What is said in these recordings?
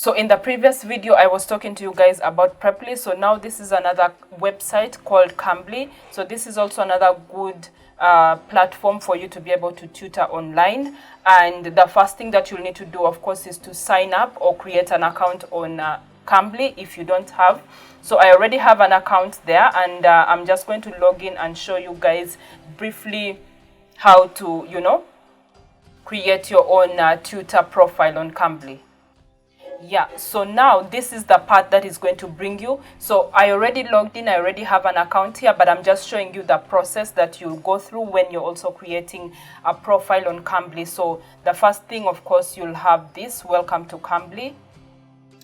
So in the previous video, I was talking to you guys about Preply. So now this is another website called Cambly. So this is also another good platform for you to be able to tutor online. And the first thing that you'll need to do, of course, is to sign up or create an account on Cambly if you don't have. So I already have an account there, and I'm just going to log in and show you guys briefly how to, create your own tutor profile on Cambly. Yeah, so now this is the part that is going to bring you. So I already logged in, I already have an account here, but I'm just showing you the process that you'll go through when you're also creating a profile on Cambly. So the first thing, of course, you'll have this, welcome to Cambly.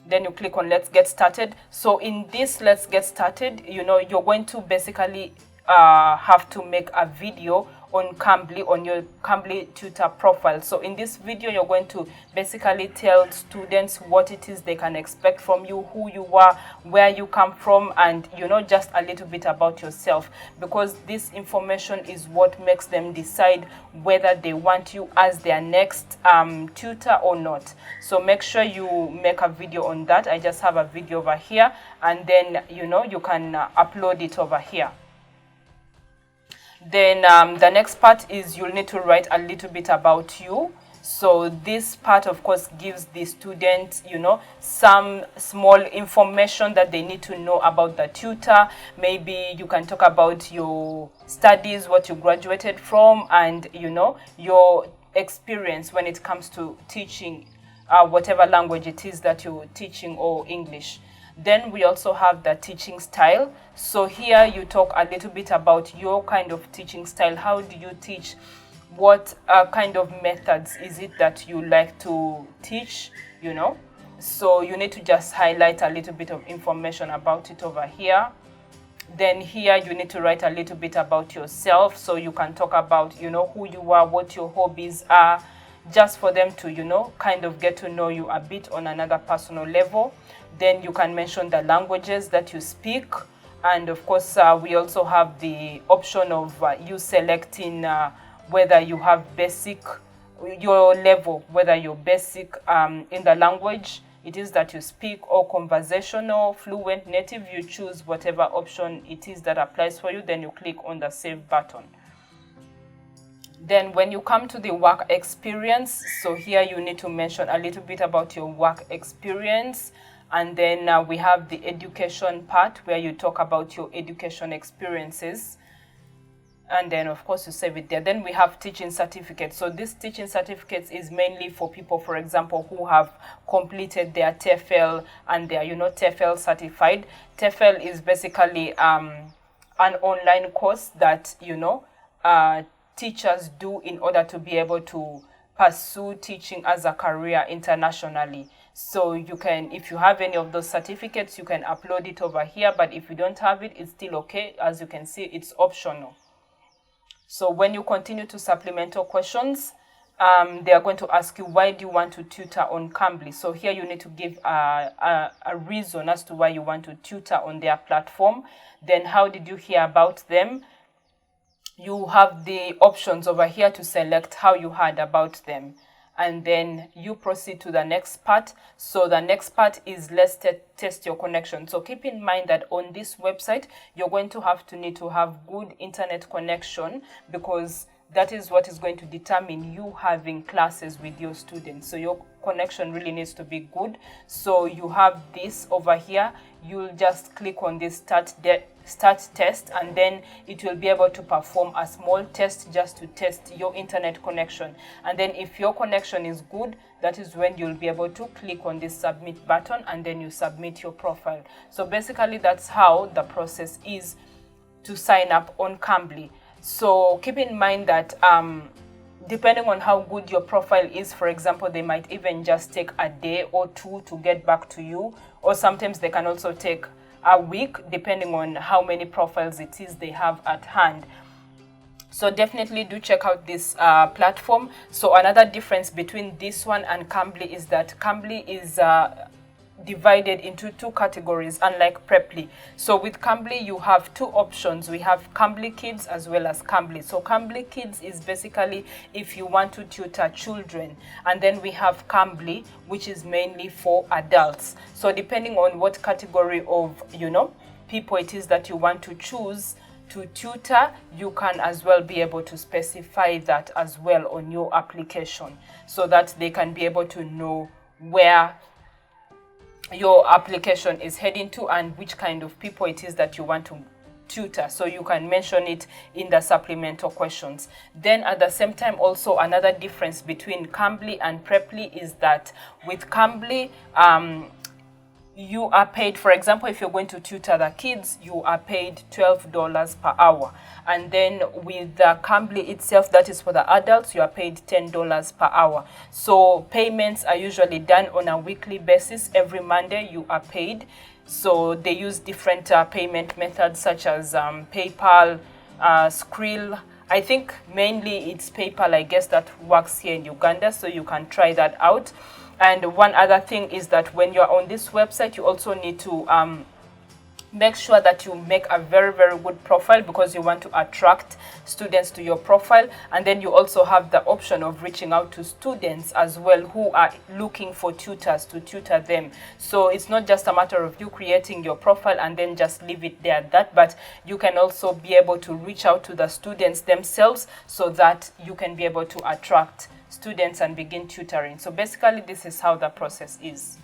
Then you click on let's get started. So in this let's get started, you're going to basically have to make a video on Cambly, on your Cambly tutor profile. So in this video, you're going to basically tell students what it is they can expect from you, who you are, where you come from, and just a little bit about yourself, because this information is what makes them decide whether they want you as their next tutor or not. So make sure you make a video on that. I just have a video over here, and then you can upload it over here. Then the next part is you'll need to write a little bit about you. So this part, of course, gives the student, some small information that they need to know about the tutor. Maybe you can talk about your studies, what you graduated from, and, your experience when it comes to teaching whatever language it is that you're teaching, or English. Then we also have the teaching style. So here you talk a little bit about your kind of teaching style. How do you teach? What kind of methods is it that you like to teach, So you need to just highlight a little bit of information about it over here. Then here you need to write a little bit about yourself. So you can talk about, who you are, what your hobbies are, just for them to, kind of get to know you a bit on another personal level. Then you can mention the languages that you speak. And of course, we also have the option of you selecting whether you have basic, your level, whether you're basic in the language it is that you speak, or conversational, fluent, native. You choose whatever option it is that applies for you. Then you click on the save button. Then when you come to the work experience, so here you need to mention a little bit about your work experience. And then we have the education part where you talk about your education experiences. And then, of course, you save it there. Then we have teaching certificates. So this teaching certificates is mainly for people, for example, who have completed their TEFL and they are, TEFL certified. TEFL is basically an online course that, teachers do in order to be able to pursue teaching as a career internationally. So you can, if you have any of those certificates, you can upload it over here. But if you don't have it, it's still okay. As you can see, it's optional. So when you continue to supplemental questions, they are going to ask you, why do you want to tutor on Cambly? So here you need to give a reason as to why you want to tutor on their platform. Then how did you hear about them? You have the options over here to select how you heard about them. And then you proceed to the next part. So the next part is let's test your connection. So keep in mind that on this website, you're going to need to have good internet connection, because that is what is going to determine you having classes with your students. So your connection really needs to be good. So you have this over here. You'll just click on this start test, and then it will be able to perform a small test just to test your internet connection. And then if your connection is good, that is when you'll be able to click on this submit button, and then you submit your profile. So basically that's how the process is to sign up on Cambly. So keep in mind that depending on how good your profile is, for example, they might even just take a day or two to get back to you, or sometimes they can also take a week, depending on how many profiles it is they have at hand. So definitely do check out this platform. So another difference between this one and Cambly is that Cambly is divided into two categories, unlike Preply. So with Cambly, you have two options. We have Cambly Kids as well as Cambly. So Cambly Kids is basically if you want to tutor children, and then we have Cambly, which is mainly for adults. So depending on what category of, you know, people it is that you want to choose to tutor, you can as well be able to specify that as well on your application, so that they can be able to know where your application is heading to and which kind of people it is that you want to tutor. So you can mention it in the supplemental questions. Then at the same time, also another difference between Cambly and Preply is that with Cambly, you are paid, for example, if you're going to tutor the kids, you are paid $12 per hour. And then with the Cambly itself, that is for the adults, you are paid $10 per hour. So payments are usually done on a weekly basis. Every Monday you are paid. So they use different payment methods such as PayPal, Skrill. I think mainly it's PayPal, I guess, that works here in Uganda, so you can try that out. And one other thing is that when you're on this website, you also need to make sure that you make a very, very good profile, because you want to attract students to your profile. And then you also have the option of reaching out to students as well who are looking for tutors to tutor them. So it's not just a matter of you creating your profile and then just leave it there at that, but you can also be able to reach out to the students themselves so that you can be able to attract students and begin tutoring. So basically, this is how the process is.